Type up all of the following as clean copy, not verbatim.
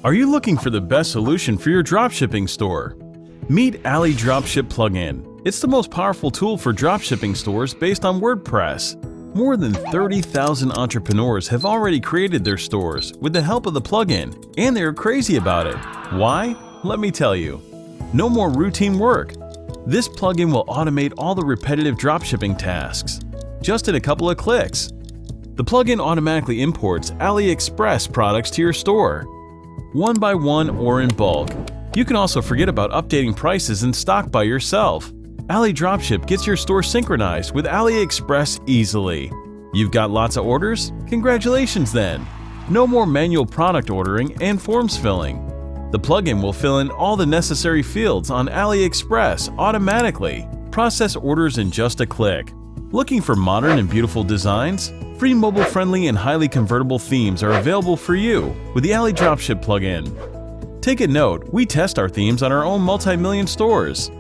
Are you looking for the best solution for your dropshipping store? Meet AliDropship Plugin. It's the most powerful tool for dropshipping stores based on WordPress. More than 30,000 entrepreneurs have already created their stores with the help of the plugin, and they're crazy about it. Why? Let me tell you. No more routine work. This plugin will automate all the repetitive dropshipping tasks, just in a couple of clicks. The plugin automatically imports Aliexpress products to your store, one by one or in bulk. You can also forget about updating prices and stock by yourself. AliDropship gets your store synchronized with Aliexpress easily. You've got lots of orders? Congratulations then! No more manual product ordering and forms filling. The plugin will fill in all the necessary fields on Aliexpress automatically. Process orders in just a click. Looking for modern and beautiful designs? Free mobile-friendly and highly convertible themes are available for you with the AliDropship plugin. Take a note, we test our themes on our own multi-million stores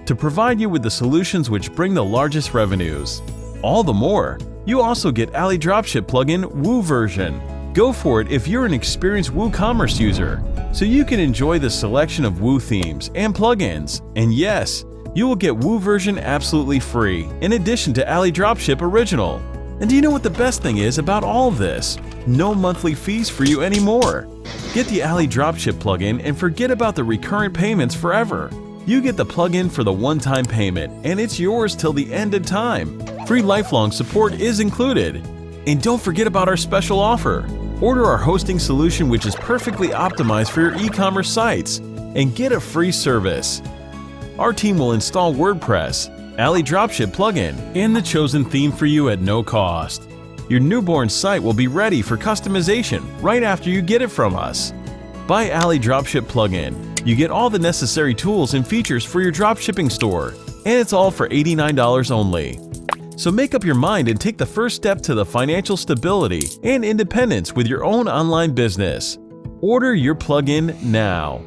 to provide you with the solutions which bring the largest revenues. All the more, you also get AliDropship Plugin Woo version. Go for it if you're an experienced WooCommerce user, so you can enjoy the selection of Woo themes and plugins. And yes, you will get Woo version absolutely free, in addition to AliDropship Original. And do you know what the best thing is about all of this? No monthly fees for you anymore. Get the AliDropship plugin and forget about the recurrent payments forever. You get the plugin for the one-time payment, and it's yours till the end of time. Free lifelong support is included. And don't forget about our special offer. Order our hosting solution, which is perfectly optimized for your e-commerce sites, and get a free service. Our team will install WordPress, AliDropship plugin, and the chosen theme for you at no cost. Your newborn site will be ready for customization right after you get it from us. Buy AliDropship plugin. You get all the necessary tools and features for your dropshipping store, and it's all for $89 only. So make up your mind and take the first step to the financial stability and independence with your own online business. Order your plugin now.